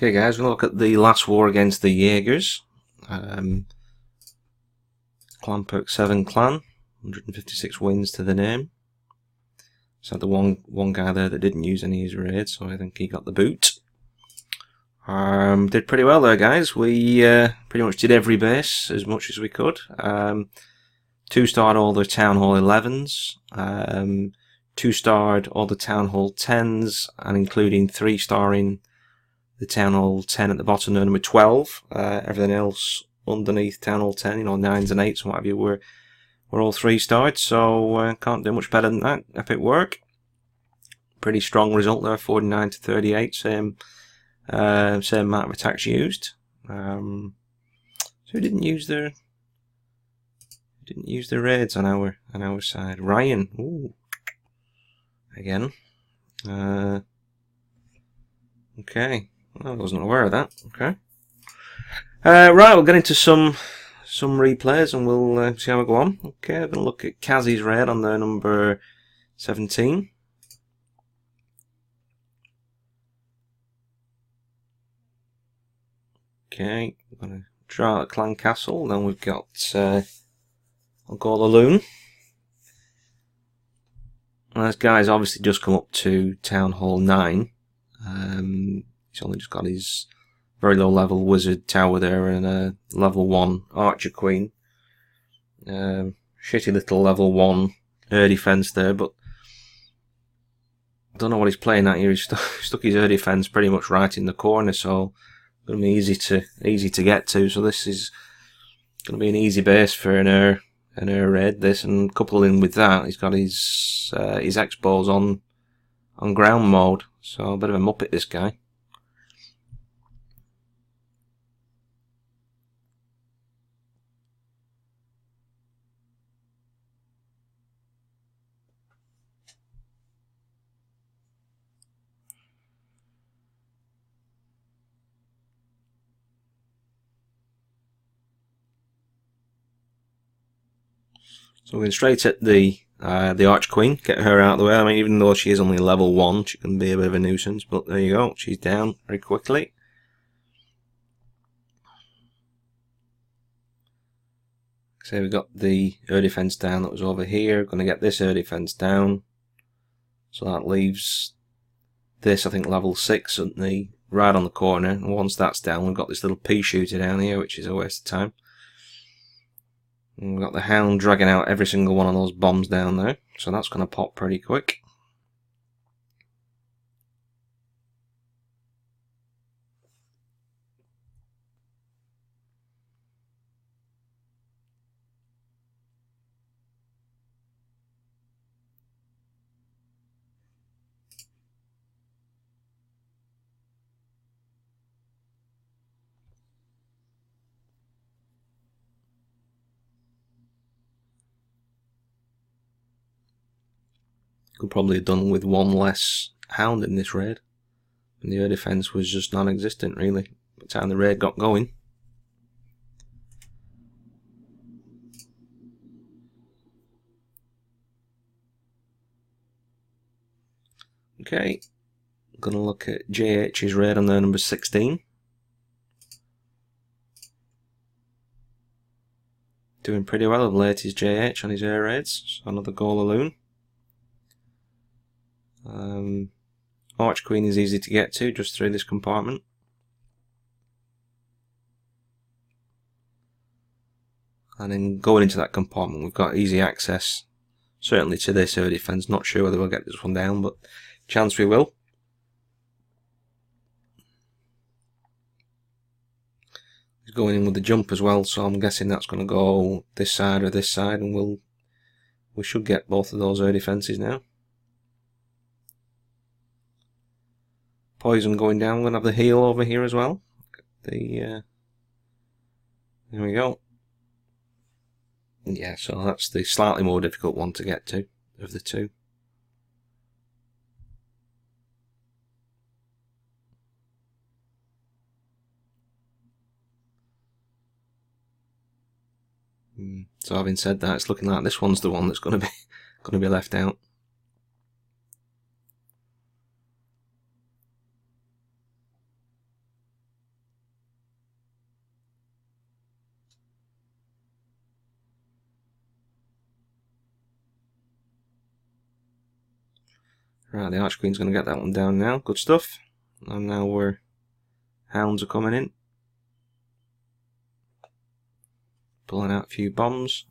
Okay guys, we'll look at the last war against the Jaegers. Clan Perk 7 clan, 156 wins to the name. So the one guy there that didn't use any of his raids, so I think he got the boot. Did pretty well there guys. We pretty much did every base as much as we could. 2-starred all the Town Hall 11s, 2-starred all the Town Hall 10s, and including 3-starring the Town Hall 10 at the bottom, number 12. Everything else underneath Town Hall 10, 9s and 8s and what have you, were all 3-starred, so can't do much better than that. Epic work. Pretty strong result there, 49 to 38, same amount of attacks used. So didn't use their raids on our side. Ryan, ooh, again. Okay. I wasn't aware of that. Okay. Right, we'll get into some replays and we'll see how we go on. Okay, I'm going to look at Kazi's raid on their number 17. Okay, I'm going to draw a clan castle. Then we've got Loon. And this guy's obviously just come up to Town Hall 9. He's only just got his very low level wizard tower there and a level 1 archer queen. Shitty little level 1 air defense there, but I don't know what he's playing at here. He's stuck his air defense pretty much right in the corner, so it's going to be easy to get to. So this is going to be an easy base for an air raid. This, and coupled in with that, he's got his X-balls on ground mode. So a bit of a muppet, this guy. So we're going straight at the Arch Queen, get her out of the way. I mean, even though she is only level 1, she can be a bit of a nuisance, but there you go, she's down very quickly. So we've got the air defense down that was over here, going to get this air defense down. So that leaves this, I think, level 6 right on the corner, and once that's down, we've got this little pea shooter down here, which is a waste of time. And we've got the Hound dragging out every single one of those bombs down there, so that's going to pop pretty quick. Could probably have done with one less Hound in this raid, and the air defense was just non-existent really by the time the raid got going. Okay, I'm going to look at JH's raid on their number 16. Doing pretty well of late is JH on his air raids, so another Loon. Arch Queen is easy to get to just through this compartment. And then going into that compartment, we've got easy access, certainly to this air defense. Not sure whether we'll get this one down, but chance we will. He's going in with the jump as well, so I'm guessing that's going to go this side or this side, and we should get both of those air defenses now. Poison going down. We're going to have the heal over here as well. There we go. Yeah, so that's the slightly more difficult one to get to of the two. So having said that, it's looking like this one's the one that's going to be left out. Right, the Arch Queen's going to get that one down now. Good stuff. And now we're hounds are coming in, pulling out a few bombs.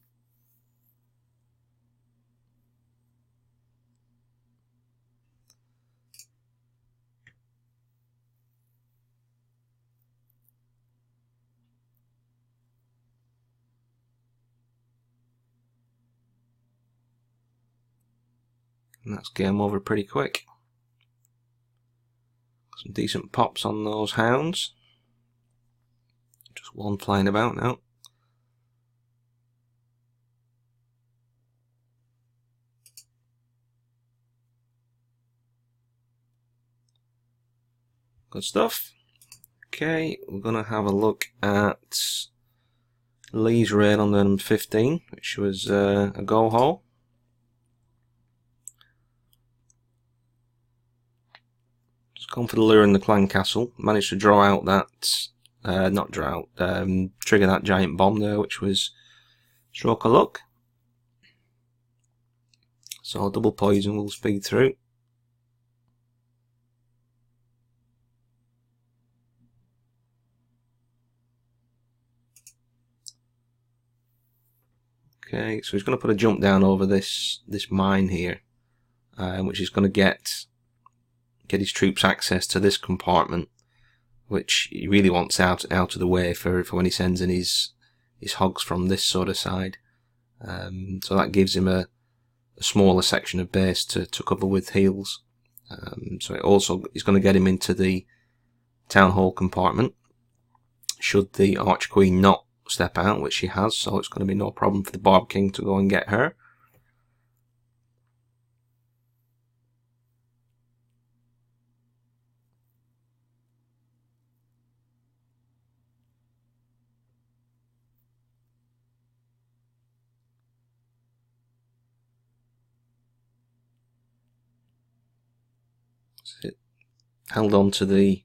And that's game over pretty quick. Some decent pops on those hounds. Just one flying about now. Good stuff. Okay, we're going to have a look at Lee's raid on the number 15, which was a go hole. Just gone for the lure in the clan castle. Managed to draw out that, not draw out, trigger that giant bomb there, which was stroke of luck. So double poison will speed through. Okay, so he's going to put a jump down over this mine here, which is going to get his troops access to this compartment, which he really wants out of the way for when he sends in his hogs from this sort of side. So that gives him a smaller section of base to cover with heals. So it also is going to get him into the town hall compartment should the Arch Queen not step out, which she has, so it's going to be no problem for the Barb King to go and get her. So it held on to the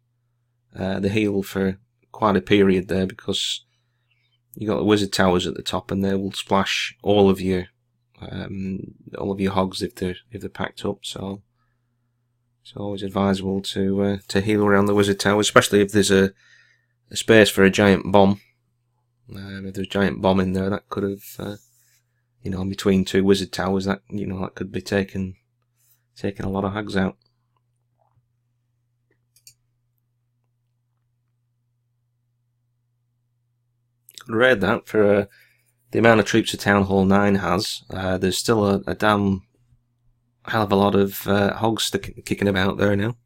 heal for quite a period there, because you got the wizard towers at the top, and they will splash all of your hogs if they're packed up. So it's always advisable to heal around the wizard towers, especially if there's a space for a giant bomb. If there's a giant bomb in there, that could have, in between two wizard towers, that that could be taking a lot of hogs out. Raid that for the amount of troops a Town Hall 9 has. There's still a damn hell of a lot of hogs kicking about there now.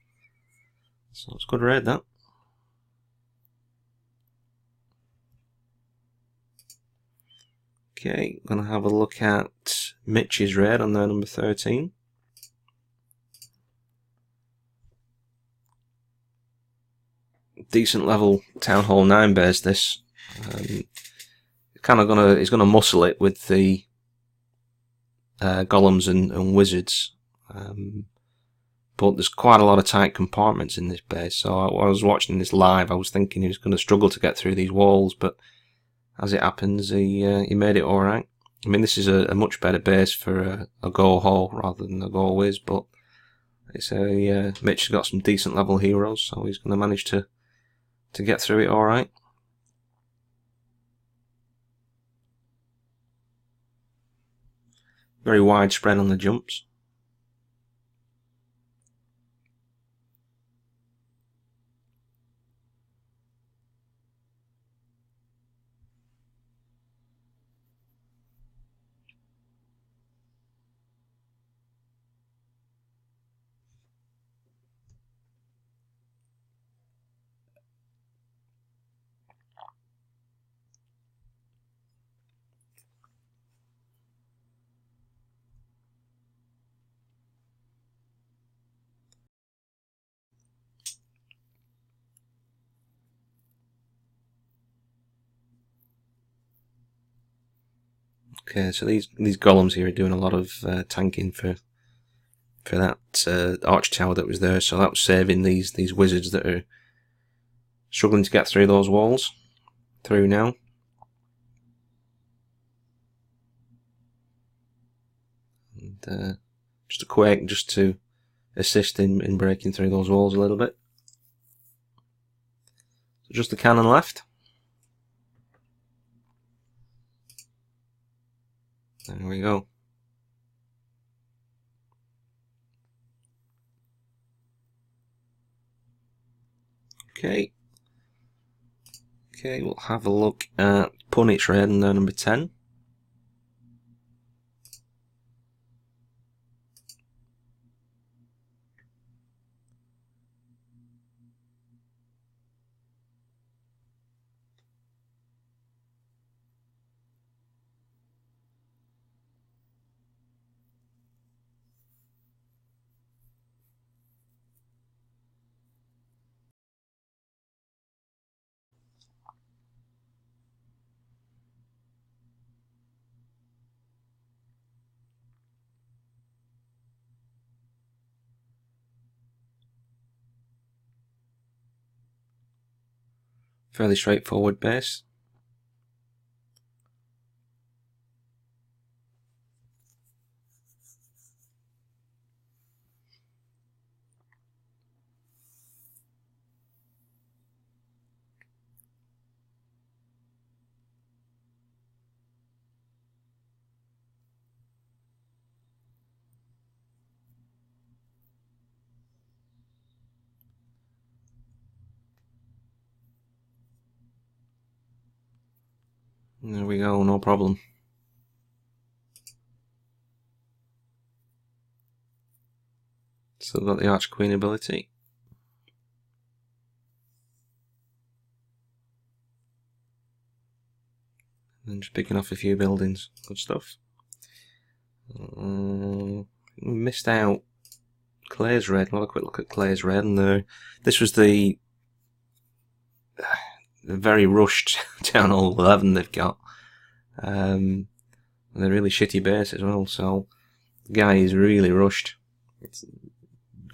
So it's good raid that. Okay, I'm going to have a look at Mitch's raid on their number 13. Decent level Town Hall 9 base this. He's gonna muscle it with the golems and wizards, but there's quite a lot of tight compartments in this base. So I was watching this live, I was thinking he was going to struggle to get through these walls, but as it happens, he made it all right. I mean, this is a much better base for a go hole rather than a go whiz, but it's Mitch has got some decent level heroes, so he's going to manage to get through it all right. Very widespread on the jumps. Okay, so these golems here are doing a lot of tanking for that arch tower that was there, so that was saving these wizards that are struggling to get through those walls through now. And just a quake just to assist in breaking through those walls a little bit. So just the cannon left. There we go. Okay. Okay, we'll have a look at Punnet's Raid and their number 10. Fairly straightforward base. There we go, no problem. Still got the Arch Queen ability. And just picking off a few buildings. Good stuff. We missed out Clay's Raid. We'll have a quick look at Clay's Raid. And this was the very rushed Town Hall 11 they've got. They're really shitty base as well, so the guy is really rushed. It's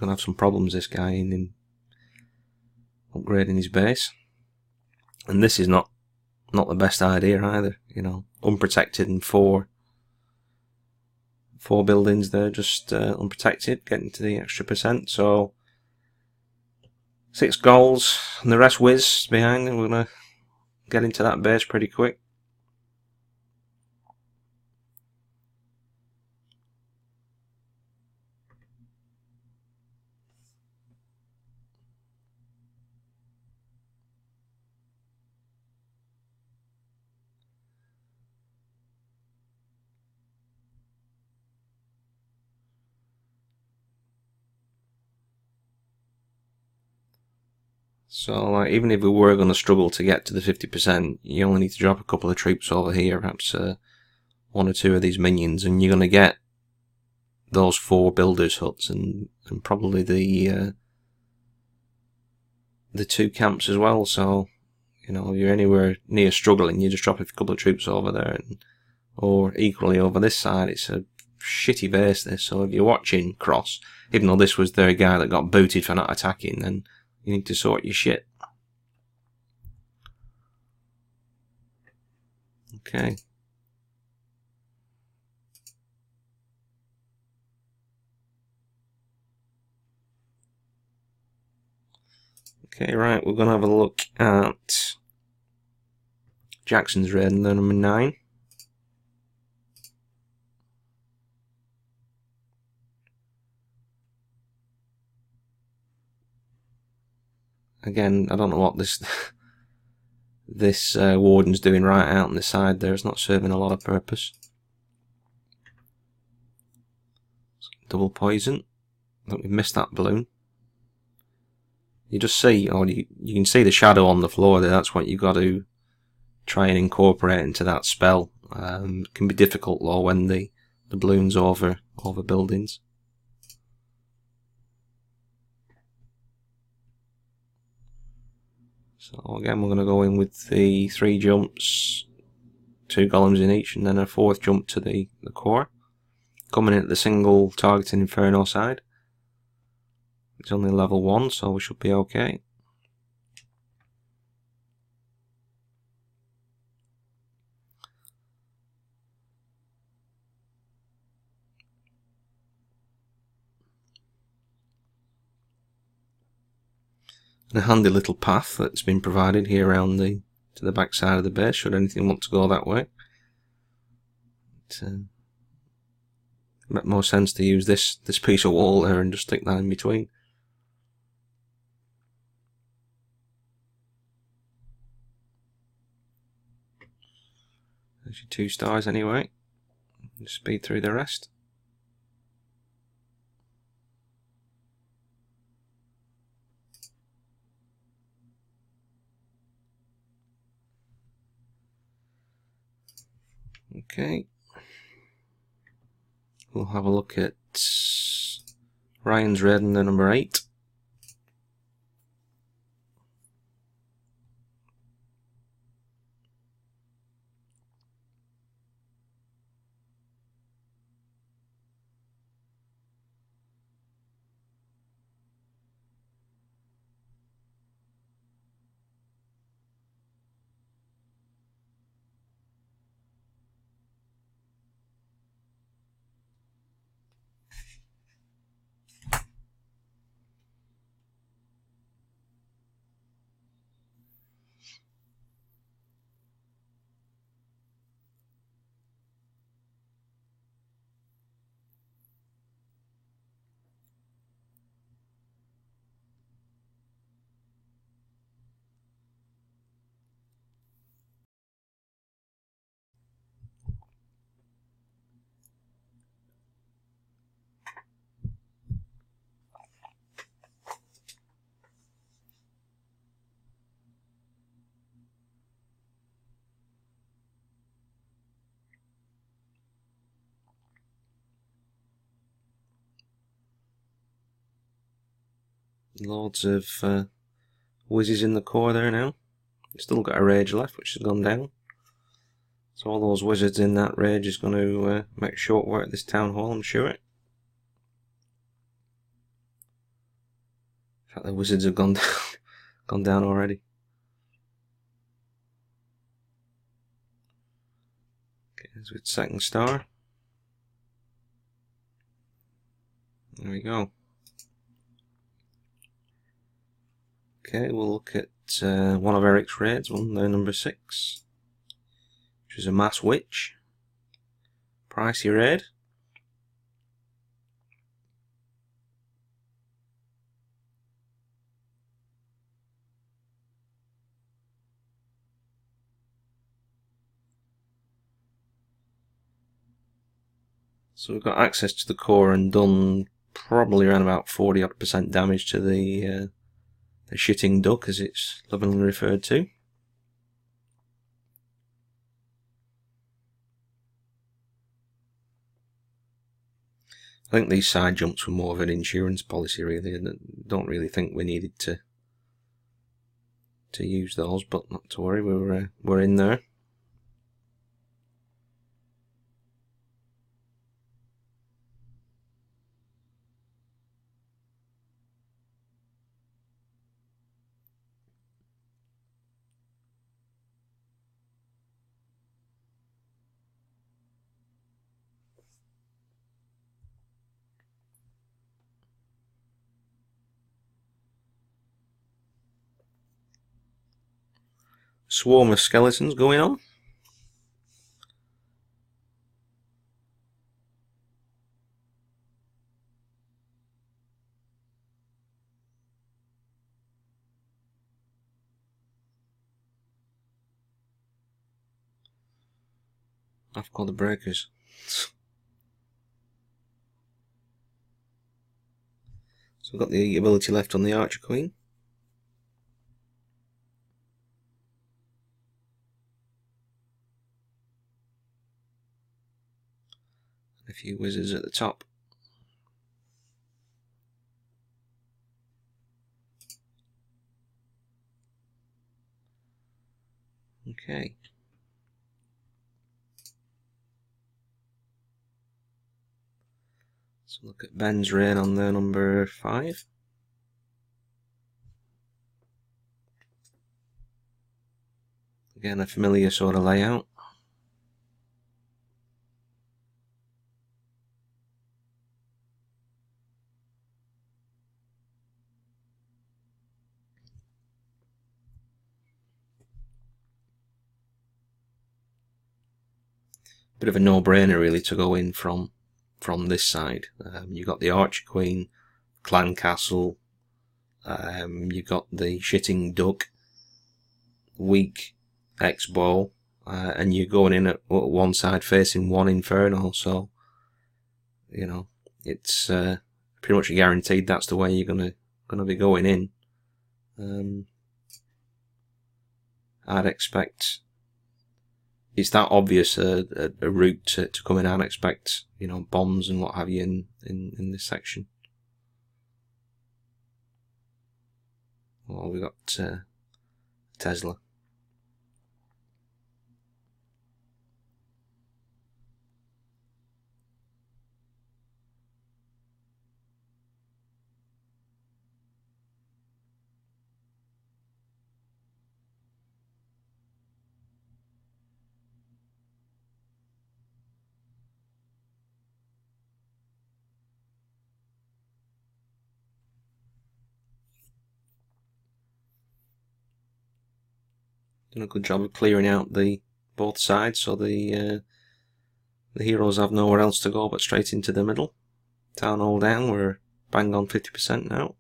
gonna have some problems, this guy, in upgrading his base. And this is not the best idea either, you know. Unprotected and four buildings there, just unprotected, getting to the extra percent. So 6 goals, and the rest whiz behind, and we're gonna get into that base pretty quick. So, like, even if we were going to struggle to get to the 50%, you only need to drop a couple of troops over here, perhaps 1 or 2 of these minions, and you're going to get those 4 builders' huts and probably the 2 camps as well. So, you know, if you're anywhere near struggling, you just drop a couple of troops over there, or equally over this side. It's a shitty base, this. So if you're watching Cross, even though this was their guy that got booted for not attacking, then you need to sort your shit. Okay. Okay, right, we're going to have a look at Jackson's Raid and their number 9. Again, I don't know what this warden's doing right out on the side there. It's not serving a lot of purpose. Double poison. I think we missed that balloon. You just see, or you can see the shadow on the floor there. That's what you've got to try and incorporate into that spell. It can be difficult though when the balloon's over buildings. So again, we're going to go in with the 3 jumps, 2 golems in each, and then a 4th jump to the core. Coming in at the single targeting Inferno side. It's only level 1, so we should be okay. And a handy little path that's been provided here around to the back side of the base, should anything want to go that way. It makes more sense to use this piece of wall there and just stick that in between. There's your 2 stars anyway. Just speed through the rest. Okay. We'll have a look at Ryan's red and the number 8. Loads of whizzes in the core there now. Still got a rage left, which has gone down. So all those wizards in that rage is going to make short work of this town hall, I'm sure. In fact, the wizards have gone down, gone down already. Okay, there's with second star. There we go. Okay, we'll look at one of Eric's raids, number 6, which is a mass witch. Pricey raid. So we've got access to the core and done probably around about 40% damage to the shitting duck, as it's lovingly referred to. I think these side jumps were more of an insurance policy, really. I don't really think we needed to use those, but not to worry, we're in there. Swarm of skeletons going on. I've got the breakers. So I've got the ability left on the Archer Queen. A few wizards at the top. Okay. So look at Ben's raid on the number 5. Again, a familiar sort of layout. bit of a no-brainer really to go in from this side. You got the Archer Queen, Clan Castle, you got the Shitting Duck, weak X-Bow, and you're going in at one side facing one Inferno, so you know it's pretty much guaranteed that's the way you're gonna be going in. I'd expect it's that obvious a route to come in. I'd expect, you know, bombs and what have you in this section. Well, we got Tesla. Done a good job of clearing out both sides, so the heroes have nowhere else to go but straight into the middle. Town hall down, we're bang on 50% now.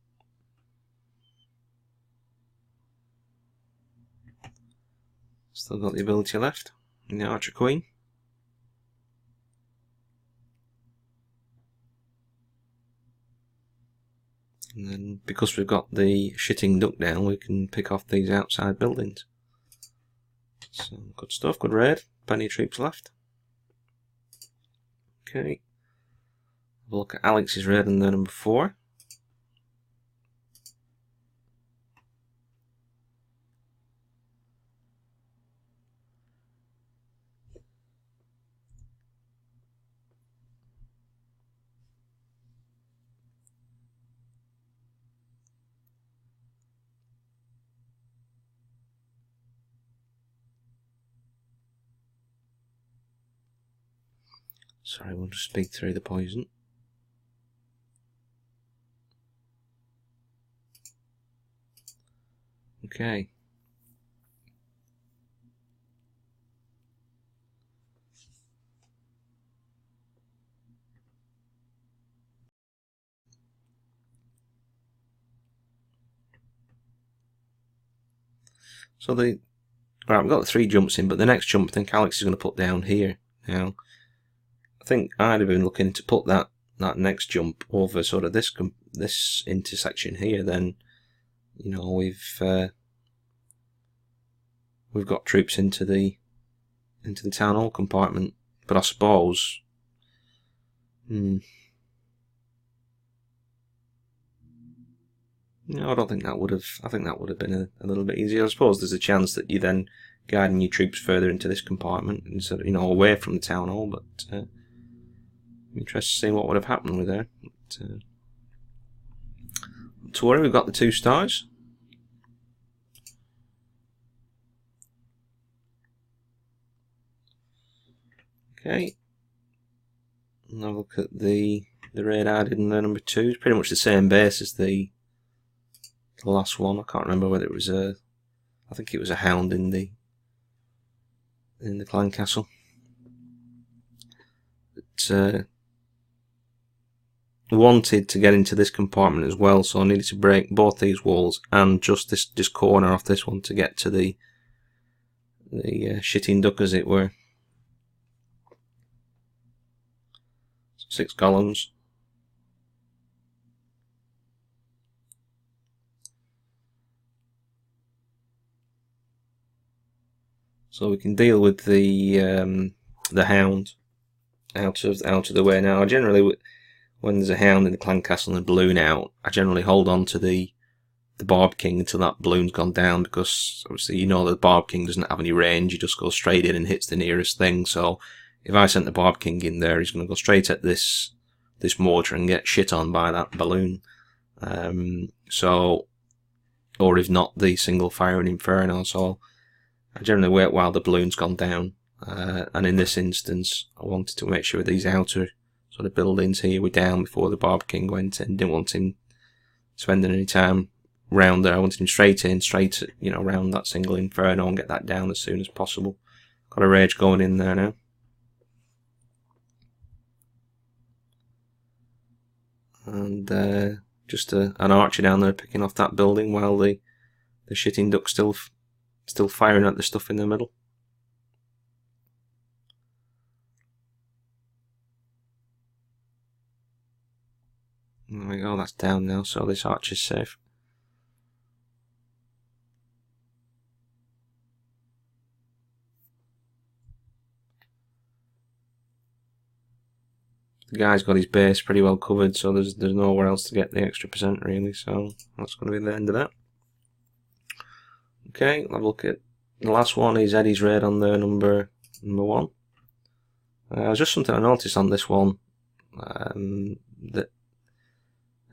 Still got the ability left in the Archer Queen. And then because we've got the Shitting Duck down, we can pick off these outside buildings. So good stuff, good raid. Plenty of troops left. Okay. Have a look at Alex's raid and the number 4. Sorry, we'll just speed through the poison. Okay. So right, we've got the 3 jumps in, but the next jump I think Alex is going to put down here. Now, I think I'd have been looking to put that next jump over sort of this intersection here. Then, you know, we've got troops into the town hall compartment. But I suppose, no, I don't think that would have. I think that would have been a little bit easier. I suppose there's a chance that you're then guiding your troops further into this compartment instead of, you know, away from the town hall. But I'm interested to see what would have happened with there. But, not to worry, we've got the 2 stars. Okay. And have a look at the raid I did in the number 2. It's pretty much the same base as the last one. I can't remember whether it was I think it was a hound in the clan castle. But wanted to get into this compartment as well, so I needed to break both these walls and just this corner off this one to get to the Shitting Duck, as it were. 6 columns. So we can deal with the hound out of the way now. I generally, when there's a hound in the clan castle and a balloon out, I generally hold on to the Barb King until that balloon's gone down, because obviously you know the Barb King doesn't have any range. He just goes straight in and hits the nearest thing. So if I sent the Barb King in there, he's going to go straight at this mortar and get shit on by that balloon. Or if not, the single firing Inferno. So I generally wait while the balloon's gone down. And in this instance, I wanted to make sure these outer sort of buildings here were down before the Barb King went in. Didn't want him spending any time round there. I wanted him straight round that single Inferno and get that down as soon as possible. Got a rage going in there now. and just an archer down there picking off that building while the shitting duck's still firing at the stuff in the middle. There we go, that's down now, so this archer's safe. The guy's got his base pretty well covered, so there's nowhere else to get the extra percent really, so that's going to be the end of that. Okay, have a look at the last one. Is Eddie's raid on there, number 1. Just something I noticed on this one that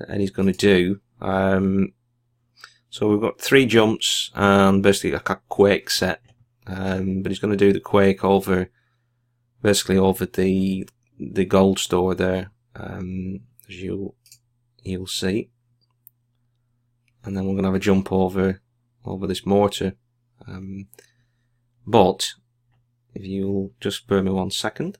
Eddie's going to do. So we've got 3 jumps and basically like a quake set, but he's going to do the quake over basically over the gold store there, as you'll see, and then we're going to have a jump over this mortar. But if you'll just spare me 1 second.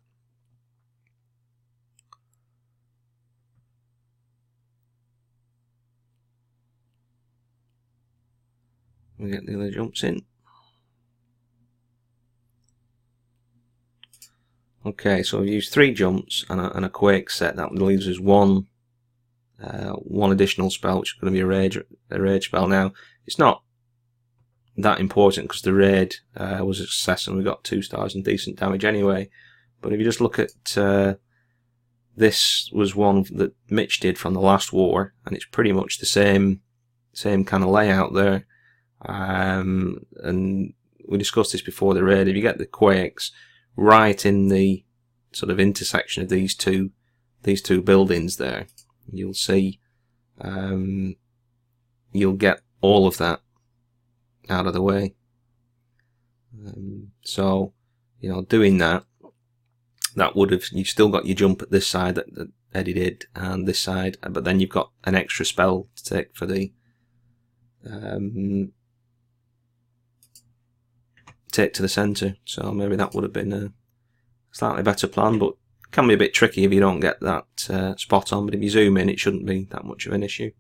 We get the other jumps in. Okay, so we've used 3 jumps and a quake set. That leaves us one additional spell, which is going to be a rage spell. Now, it's not that important because the raid was a success and we got 2 stars and decent damage anyway. But if you just look at this, was one that Mitch did from the last war, and it's pretty much the same kind of layout there. And we discussed this before the raid. If you get the quakes right in the sort of intersection of these two buildings there, you'll see you'll get all of that out of the way. So, you know, doing that would have, you've still got your jump at this side that Eddie did, and this side, but then you've got an extra spell to take for the take to the centre. So maybe that would have been a slightly better plan, but it can be a bit tricky if you don't get that spot on. But if you zoom in, it shouldn't be that much of an issue.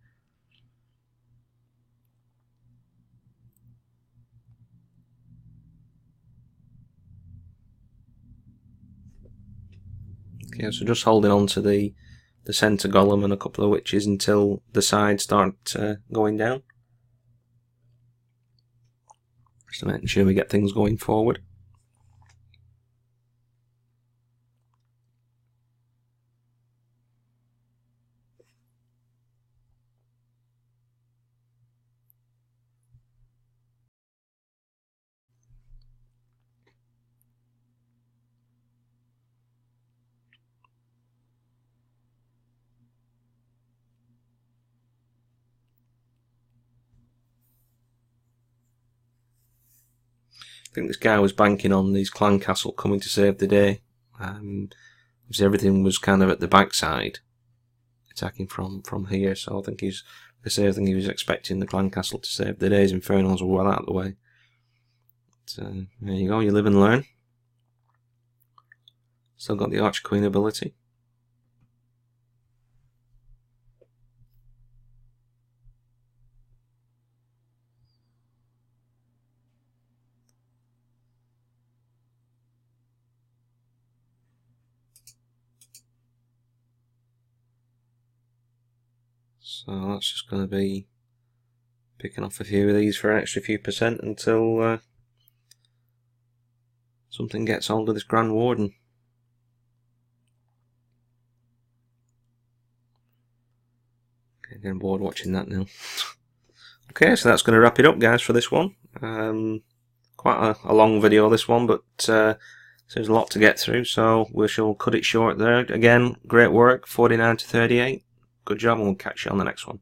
Okay, so just holding on to the centre golem and a couple of witches until the sides start going down. Just to make sure we get things going forward. I think this guy was banking on these clan castle coming to save the day, because everything was kind of at the backside, attacking from here. So I think he was expecting the clan castle to save the day. His infernals were well out of the way. But, there you go. You live and learn. Still got the Archer Queen ability. So that's just going to be picking off a few of these for an extra few percent until something gets hold of this Grand Warden. Okay, getting bored watching that now. Okay, so that's going to wrap it up, guys, for this one. Quite a long video, this one, but so there's a lot to get through, so we shall cut it short there. Again, great work, 49 to 38. Good job, and we'll catch you on the next one.